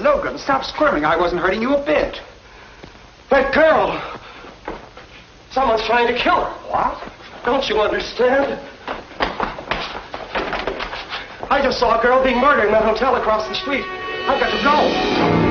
Logan, stop squirming. I wasn't hurting you a bit. That girl! Someone's trying to kill her. What? Don't you understand? I just saw a girl being murdered in that hotel across the street. I've got to go.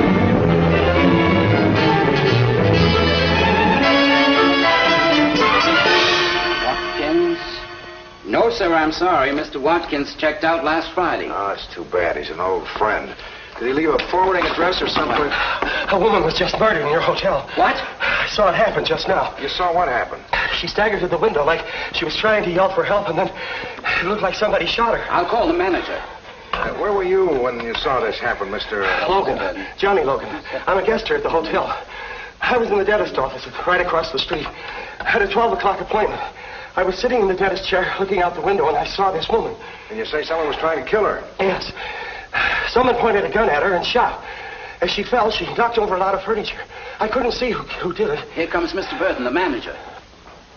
No, sir, I'm sorry. Mr. Watkins checked out last Friday. Oh, that's too bad. He's an old friend. Did he leave a forwarding address or something? A woman was just murdered in your hotel. What? I saw it happen just now. You saw what happened? She staggered to the window like she was trying to yell for help, and then it looked like somebody shot her. I'll call the manager. Where were you when you saw this happen, Mr. Logan. Johnny Logan. I'm a guest here at the hotel. I was in the dentist office right across the street. I had a 12 o'clock appointment. I was sitting in the dentist chair looking out the window, and I saw this woman. And you say someone was trying to kill her? Yes. Someone pointed a gun at her and shot. As she fell, she knocked over a lot of furniture. I couldn't see who did it. Here comes Mr. Burton, the manager.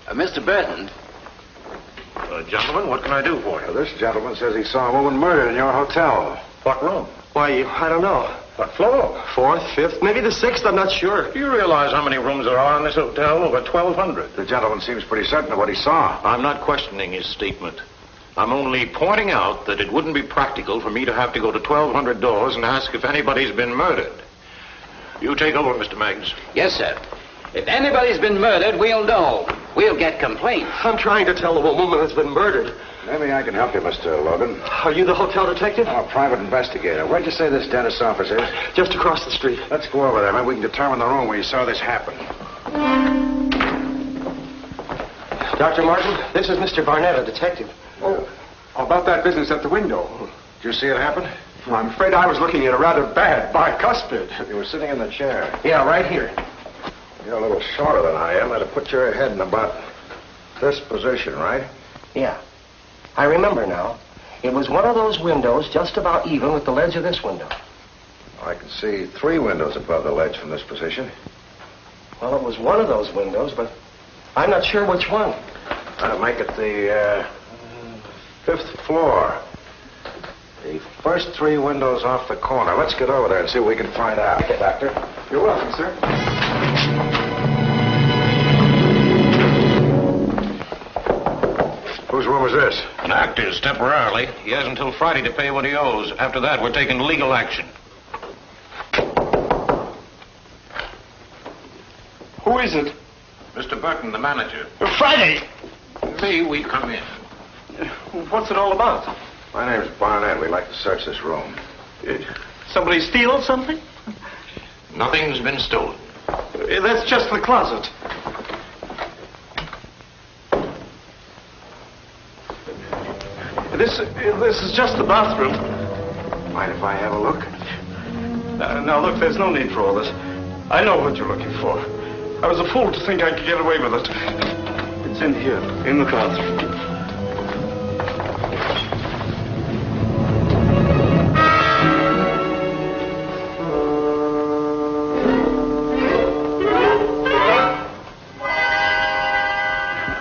Mr. Burton. Gentlemen, what can I do for you? Well, this gentleman says he saw a woman murdered in your hotel. What room? Why, I don't know. What floor? 4th, 5th, maybe the 6th, I'm not sure. Do you realize how many rooms there are in this hotel? Over 1,200. The gentleman seems pretty certain of what he saw. I'm not questioning his statement. I'm only pointing out that it wouldn't be practical for me to have to go to 1,200 doors and ask if anybody's been murdered. You take over, Mr. Maggs. Yes, sir. If anybody's been murdered, we'll know. We'll get complaints. I'm trying to tell a woman has been murdered. Maybe I can help you, Mr. Logan. Are you the hotel detective? I'm a private investigator. Where'd you say this dentist's office is? Just across the street. Let's go over there. Maybe we can determine the room where you saw this happen. Dr. Martin, this is Mr. Barnett, a detective. Oh, about that business at the window. Did you see it happen? Well, I'm afraid I was looking at a rather bad bicuspid. You were sitting in the chair. Yeah, right here. You're a little shorter than I am. I'd have put your head in about this position, right? Yeah. I remember now. It was one of those windows just about even with the ledge of this window. I can see 3 windows above the ledge from this position. Well, it was one of those windows, but I'm not sure which one. That'll make it the 5th floor. The first 3 windows off the corner. Let's get over there and see what we can find out. Okay, Doctor. You're welcome, sir. Whose room is this? An actor's temporarily. He has until Friday to pay what he owes. After that, we're taking legal action. Who is it? Mr. Burton, the manager. Friday! Me, we come in. What's it all about? My name's Barnett. We'd like to search this room. Somebody steal something? Nothing's been stolen. That's just the closet. This is just the bathroom. Mind if I have a look? Now, look, there's no need for all this. I know what you're looking for. I was a fool to think I could get away with it. It's in here, in the bathroom.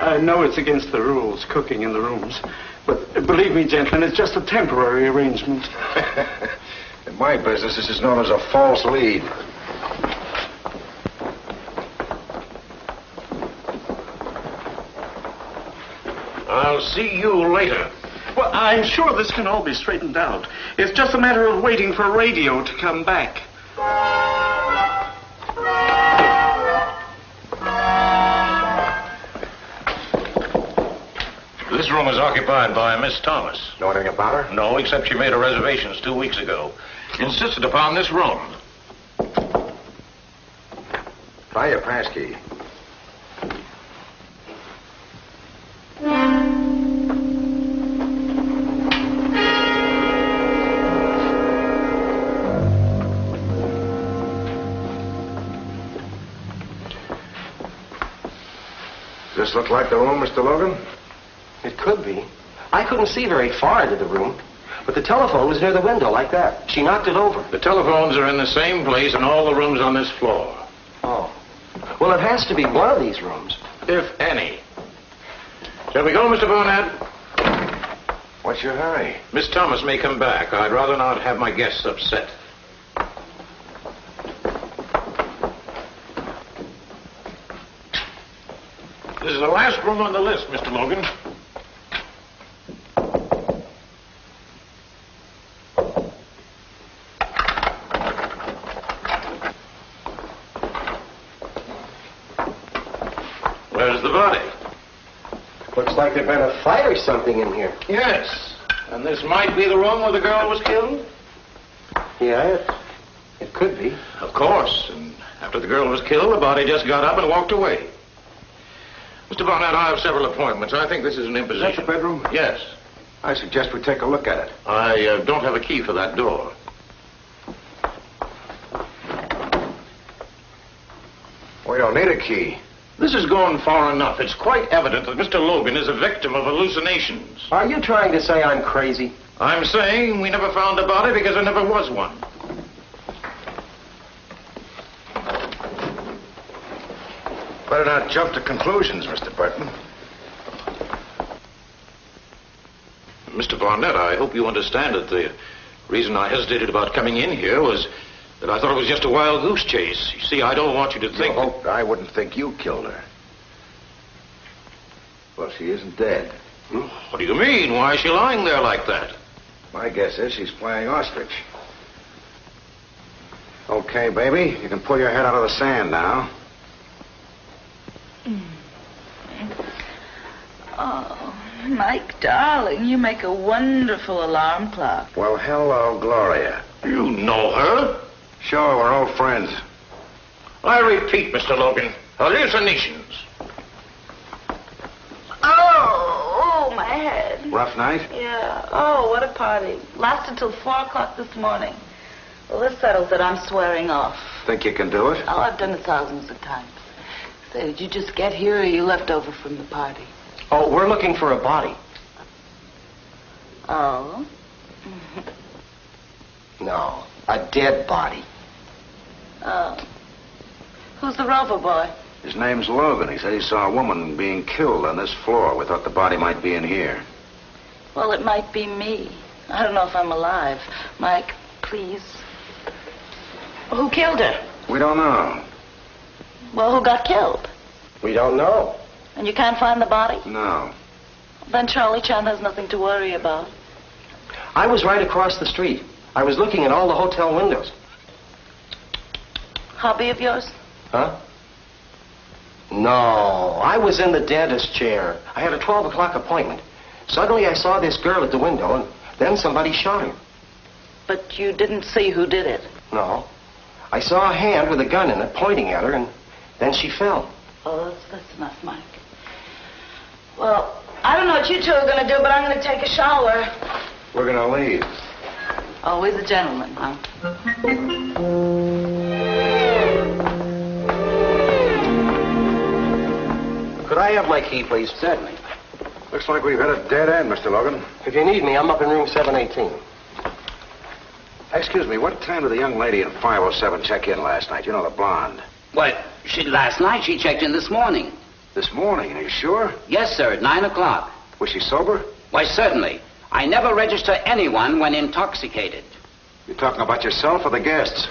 I know it's against the rules, cooking in the rooms. But believe me, gentlemen, it's just a temporary arrangement. In my business, this is known as a false lead. I'll see you later. Well, I'm sure this can all be straightened out. It's just a matter of waiting for radio to come back. This room is occupied by Miss Thomas. Know anything about her? No, except she made her reservations 2 weeks ago. Insisted upon this room. Try your pass key. Does this look like the room, Mr. Logan? It could be. I couldn't see very far into the room, but the telephone was near the window like that. She knocked it over. The telephones are in the same place in all the rooms on this floor. Oh. Well, it has to be one of these rooms. If any. Shall we go, Mr. Barnett? What's your hurry? Miss Thomas may come back. I'd rather not have my guests upset. This is the last room on the list, Mr. Logan. Where's the body? Looks like there'd been a fight or something in here. Yes. And this might be the room where the girl was killed? Yeah, it could be. Of course. And after the girl was killed, the body just got up and walked away. Mr. Barnett, I have several appointments. I think this is an imposition. Is that the bedroom? Yes. I suggest we take a look at it. I don't have a key for that door. We don't need a key. This has gone far enough. It's quite evident that Mr. Logan is a victim of hallucinations. Are you trying to say I'm crazy? I'm saying we never found a body because there never was one. Better not jump to conclusions, Mr. Burton. Mr. Barnett, I hope you understand that the reason I hesitated about coming in here was that I thought it was just a wild goose chase. You see, I don't want you to think... I wouldn't think you killed her. Well, she isn't dead. What do you mean? Why is she lying there like that? My guess is she's playing ostrich. Okay, baby, you can pull your head out of the sand now. Oh, Mike, darling, you make a wonderful alarm clock. Well, hello, Gloria. You know her? Sure, we're old friends. I repeat, Mr. Logan, hallucinations. Oh, my head. Rough night? Yeah. Oh, what a party. Lasted till 4 o'clock this morning. Well, this settles it. I'm swearing off. Think you can do it? Oh, I've done it thousands of times. Say, did you just get here or are you left over from the party? Oh, we're looking for a body. Oh? No, a dead body. Oh. Who's the rover boy? His name's Logan. He said he saw a woman being killed on this floor. We thought the body might be in here. Well, it might be me. I don't know if I'm alive. Mike, please. Who killed her? We don't know. Well, who got killed? We don't know. And you can't find the body? No. Then Charlie Chan has nothing to worry about. I was right across the street. I was looking at all the hotel windows. Hobby of yours? Huh? No, I was in the dentist chair. I had a 12 o'clock appointment. Suddenly I saw this girl at the window, and then somebody shot her. But you didn't see who did it? No. I saw a hand with a gun in it pointing at her, and then she fell. Oh, that's enough, Mike. Well, I don't know what you two are going to do, but I'm going to take a shower. We're going to leave. Always a gentleman, huh? Could I have my key, please? Certainly. Looks like we've hit a dead end, Mr. Logan. If you need me, I'm up in room 718. Excuse me, what time did the young lady in 507 check in last night? You know, the blonde. What? Last night she checked in this morning. This morning, are you sure? Yes, sir, at 9 o'clock. Was she sober? Why, certainly. I never register anyone when intoxicated. You talking about yourself or the guests?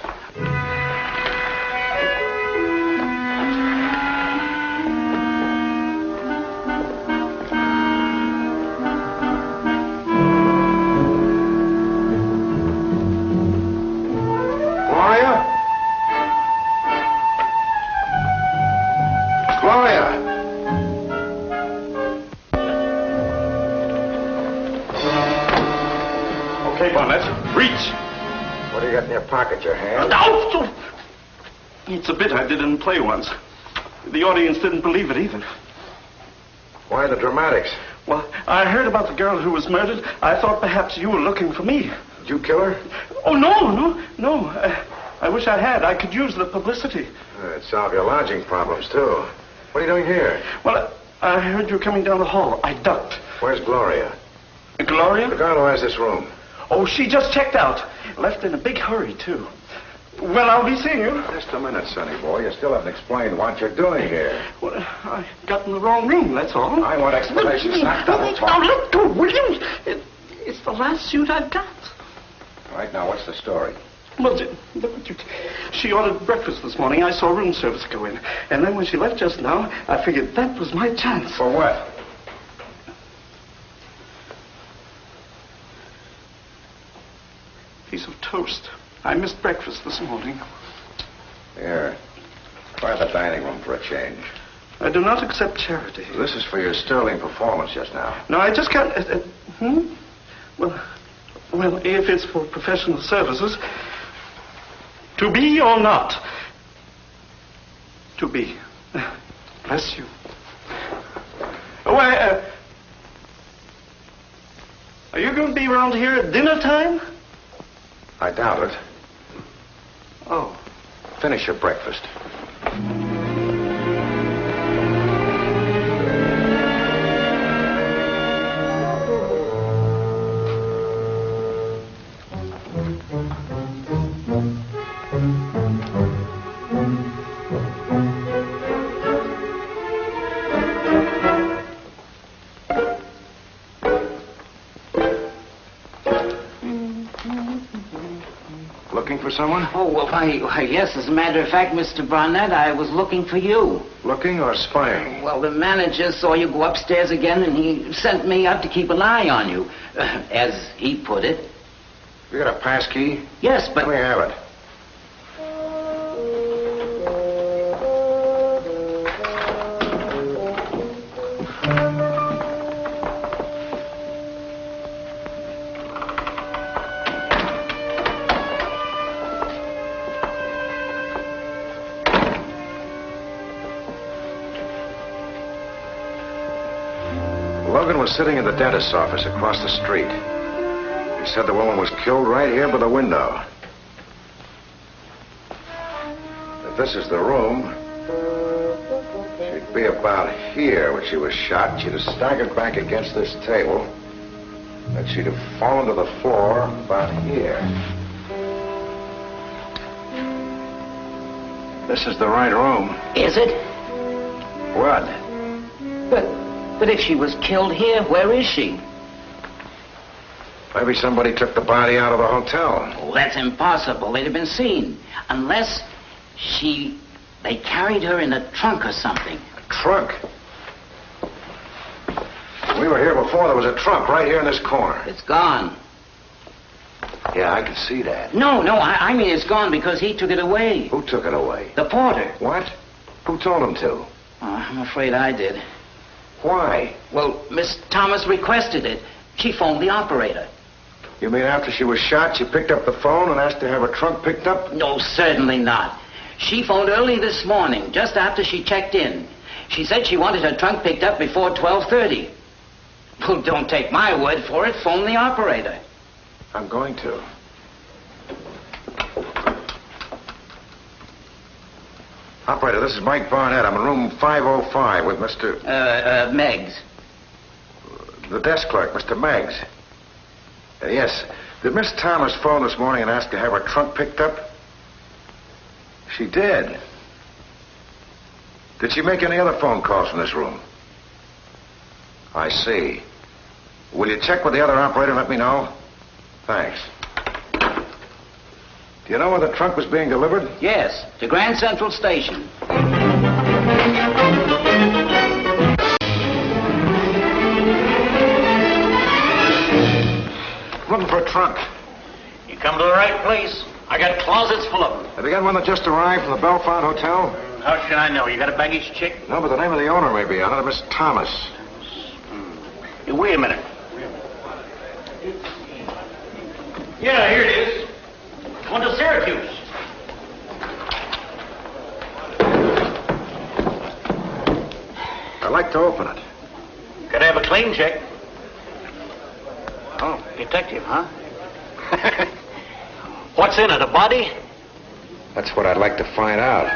Pocket your hand. No! It's a bit I did in a play once. The audience didn't believe it either. Why the dramatics? Well, I heard about the girl who was murdered. I thought perhaps you were looking for me. Did you kill her? Oh, no. I wish I had. I could use the publicity. It'd solve your lodging problems, too. What are you doing here? Well, I heard you coming down the hall. I ducked. Where's Gloria? Gloria? The girl who has this room. Oh, she just checked out. Left in a big hurry, too. Well, I'll be seeing you. Just a minute, sonny boy. You still haven't explained what you're doing here. Well, I got in the wrong room, that's all. I want explanations, not double talk. Now, let go, will you? It's the last suit I've got. All right, now, what's the story? Well, she ordered breakfast this morning. I saw room service go in. And then when she left just now, I figured that was my chance. For what? Piece of toast. I missed breakfast this morning. Here. Try the dining room for a change. I do not accept charity. This is for your sterling performance just now. No, I just can't... Well, if it's for professional services, to be or not? To be. Bless you. Oh, are you going to be around here at dinner time? I doubt it. Oh. Finish your breakfast. Looking for someone? Oh, well, why, yes. As a matter of fact, Mr. Barnett, I was looking for you. Looking or spying? Well, the manager saw you go upstairs again, and he sent me up to keep an eye on you, as he put it. You got a pass key? Yes, but... Let me have it. Logan was sitting in the dentist's office across the street. He said the woman was killed right here by the window. If this is the room, she'd be about here when she was shot. She'd have staggered back against this table, and she'd have fallen to the floor about here. This is the right room. Is it? What? But if she was killed here, where is she? Maybe somebody took the body out of the hotel. Oh, that's impossible. They'd have been seen. Unless they carried her in a trunk or something. A trunk? When we were here before, there was a trunk right here in this corner. It's gone. Yeah, I can see that. No, I mean it's gone because he took it away. Who took it away? The porter. What? Who told him to? Oh, I'm afraid I did. Why? Well, Miss Thomas requested it. She phoned the operator. You mean after she was shot, she picked up the phone and asked to have her trunk picked up? No, certainly not. She phoned early this morning, just after she checked in. She said she wanted her trunk picked up before 12:30. Well, don't take my word for it. Phone the operator. I'm going to. Operator, this is Mike Barnett. I'm in room 505 with Mr... Meggs. The desk clerk, Mr. Meggs. Yes. Did Miss Thomas phone this morning and ask to have her trunk picked up? She did. Did she make any other phone calls from this room? I see. Will you check with the other operator and let me know? Thanks. Do you know where the trunk was being delivered? Yes, to Grand Central Station. Looking for a trunk. You come to the right place. I got closets full of them. Have you got one that just arrived from the Belfont Hotel? How should I know? You got a baggage check? No, but the name of the owner may be on it, Miss Thomas. Hey, wait a minute. Yeah, here it is. One to Syracuse. I'd like to open it. Gotta have a claim check. Oh, detective, huh? What's in it, a body? That's what I'd like to find out.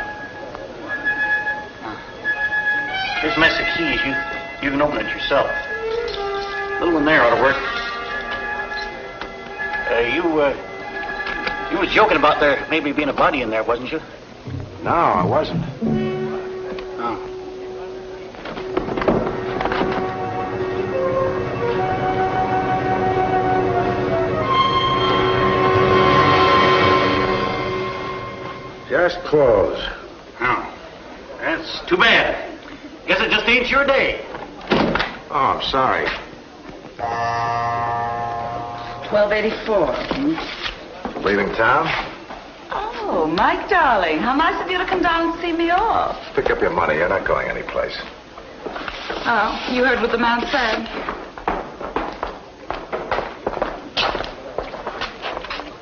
This mess of keys, you can open it yourself. Little one there ought to work. You was joking about there maybe being a body in there, wasn't you? No, I wasn't. Oh. Just closed. Oh, that's too bad. Guess it just ain't your day. Oh, I'm sorry. 1284. Leaving town? Oh, Mike, darling, how nice of you to come down and see me off. Pick up your money. You're not going anyplace. Oh, you heard what the man said.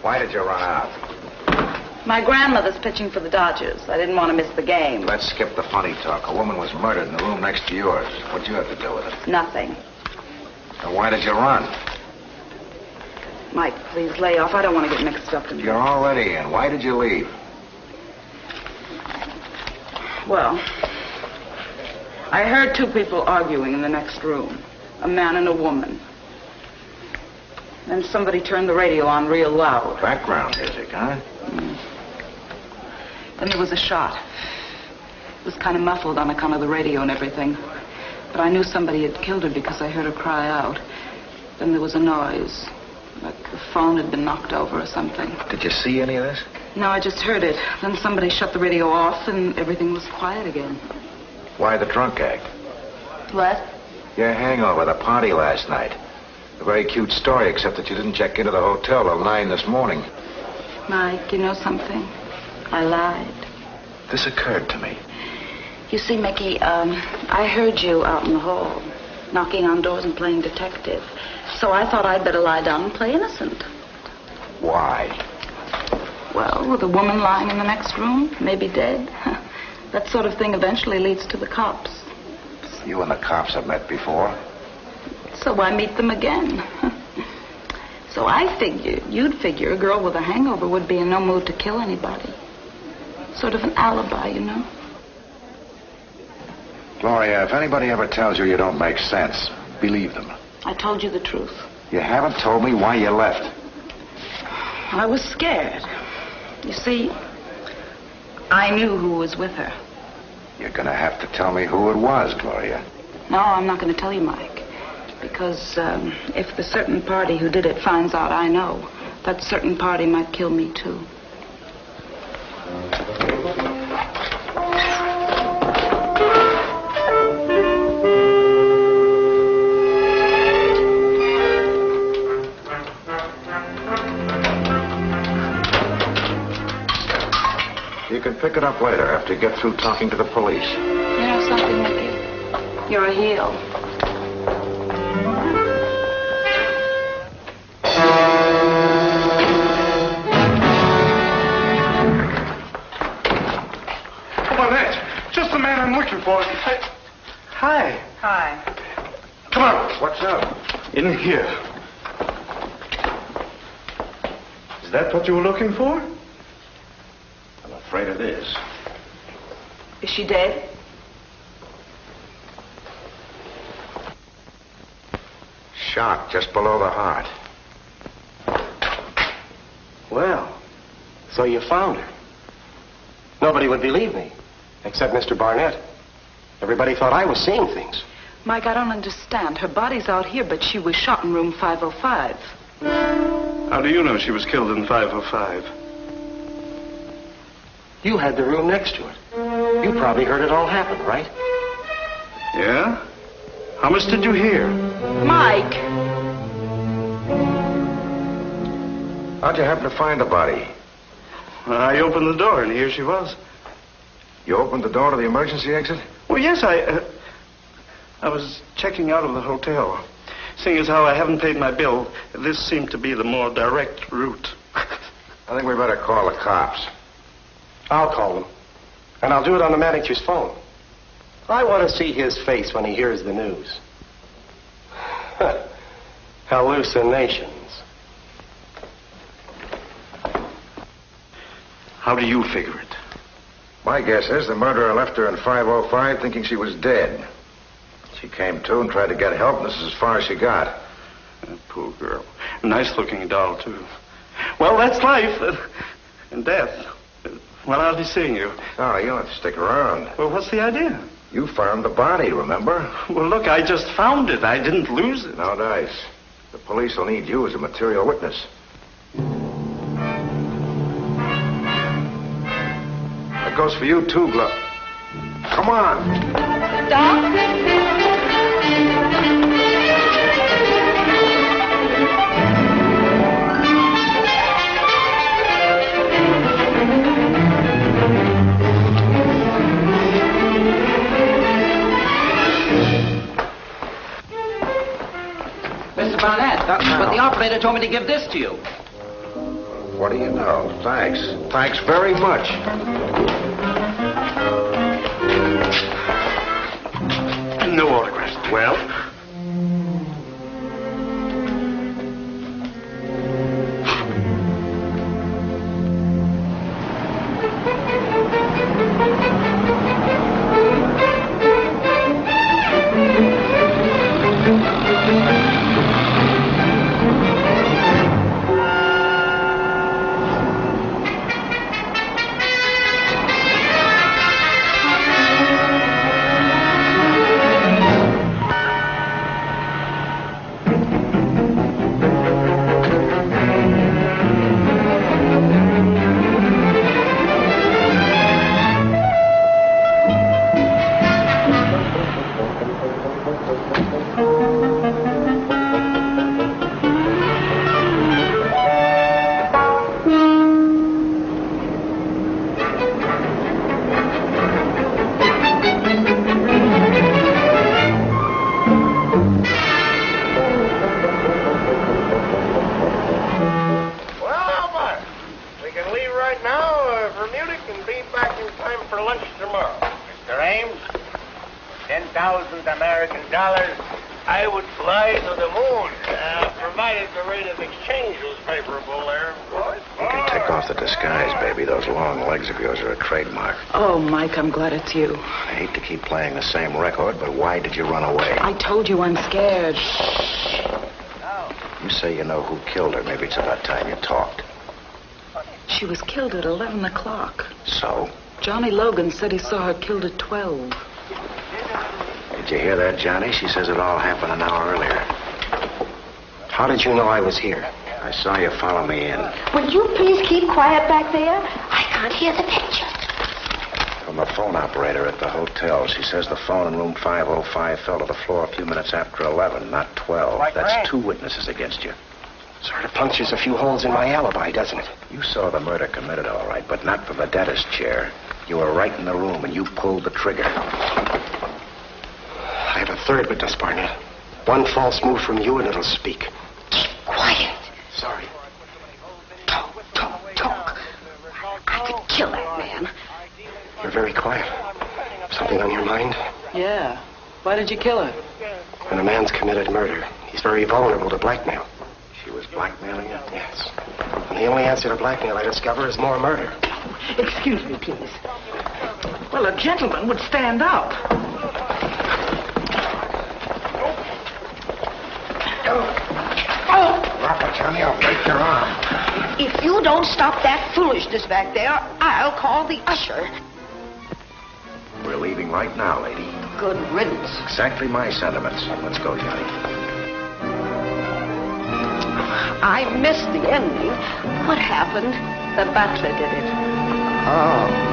Why did you run out? My grandmother's pitching for the Dodgers. I didn't want to miss the game. Let's skip the funny talk. A woman was murdered in the room next to yours. What'd you have to do with it? Nothing. And why did you run? Mike, please lay off. I don't want to get mixed up in You're already in. Why did you leave? Well, I heard two people arguing in the next room. A man and a woman. Then somebody turned the radio on real loud. Background music, huh? Then there was a shot. It was kind of muffled on account of the radio and everything. But I knew somebody had killed her because I heard her cry out. Then there was a noise. Like the phone had been knocked over or something. Did you see any of this? No, I just heard it. Then somebody shut the radio off and everything was quiet again. Why the drunk act? What? Your hangover, the party last night. A very cute story, except that you didn't check into the hotel till 9 this morning. Mike, you know something? I lied. This occurred to me. You see, Mickey, I heard you out in the hall, knocking on doors and playing detective. So I thought I'd better lie down and play innocent. Why? Well, with a woman lying in the next room, maybe dead. That sort of thing eventually leads to the cops. You and the cops have met before. So why meet them again? So I figured, you'd figure a girl with a hangover would be in no mood to kill anybody. Sort of an alibi, you know? Gloria, if anybody ever tells you you don't make sense, believe them. I told you the truth. You haven't told me why you left. I was scared. You see, I knew who was with her. You're going to have to tell me who it was, Gloria. No, I'm not going to tell you, Mike. Because if the certain party who did it finds out I know, that certain party might kill me, too. You can pick it up later after you get through talking to the police. You know something, Mickey? You're a heel. Just the man I'm looking for. Hi. Hi. Come on. What's up? In here. Is that what you were looking for? I'm afraid it is. Is she dead? Shot just below the heart. Well, so you found her. Nobody would believe me, except Mr. Barnett. Everybody thought I was seeing things. Mike, I don't understand. Her body's out here, but she was shot in room 505. How do you know she was killed in 505? You had the room next to it. You probably heard it all happen, right? Yeah? How much did you hear? Mike! How'd you happen to find the body? I opened the door, and here she was. You opened the door to the emergency exit? Well, yes, I was checking out of the hotel. Seeing as how I haven't paid my bill, this seemed to be the more direct route. I think we better call the cops. I'll call them. And I'll do it on the manager's phone. I want to see his face when he hears the news. Hallucinations. How do you figure it? My guess is the murderer left her in 505 thinking she was dead. She came to and tried to get help, and this is as far as she got. Poor girl. Nice-looking doll, too. Well, that's life and death. Well, I'll be seeing you. Oh, you don't have to stick around. Well, what's the idea? You found the body, remember? Well, look, I just found it. I didn't lose it. No dice. The police will need you as a material witness. That goes for you, too, Glove. Come on. Doc? Mr. Barnett, but the operator told me to give this to you. What do you know? Thanks. Thanks very much. No autographs. Well? I would fly to the moon, provided the rate of exchange was favorable there, of course. You can take off the disguise, baby. Those long legs of yours are a trademark. Oh, Mike, I'm glad it's you. I hate to keep playing the same record, but why did you run away? I told you I'm scared. You say you know who killed her. Maybe it's about time you talked. She was killed at 11 o'clock. So? Johnny Logan said he saw her killed at 12. Did you hear that, Johnny? She says it all happened an hour earlier. How did you know I was here? I saw you follow me in. Will you please keep quiet back there? I can't hear the picture. From the phone operator at the hotel. She says the phone in room 505 fell to the floor a few minutes after 11, not 12. That's 2 witnesses against you. Sort of punctures a few holes in my alibi, doesn't it? You saw the murder committed, all right, but not from the dentist chair. You were right in the room, and you pulled the trigger. I have a third witness, Barnett. One false move from you, and it'll speak. Keep quiet. Sorry. Talk. I could kill that man. You're very quiet. Something on your mind? Yeah. Why did you kill her? When a man's committed murder, he's very vulnerable to blackmail. She was blackmailing you? Yes. And the only answer to blackmail, I discover, is more murder. Excuse me, please. Well, a gentleman would stand up. Drop it, Johnny. I'll break your arm. If you don't stop that foolishness back there, I'll call the usher. We're leaving right now, lady. Good riddance. Exactly my sentiments. Let's go, Johnny. I missed the ending. What happened? The butler did it. Oh.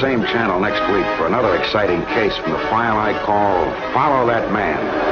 Same channel next week for another exciting case from the file I call Follow That Man.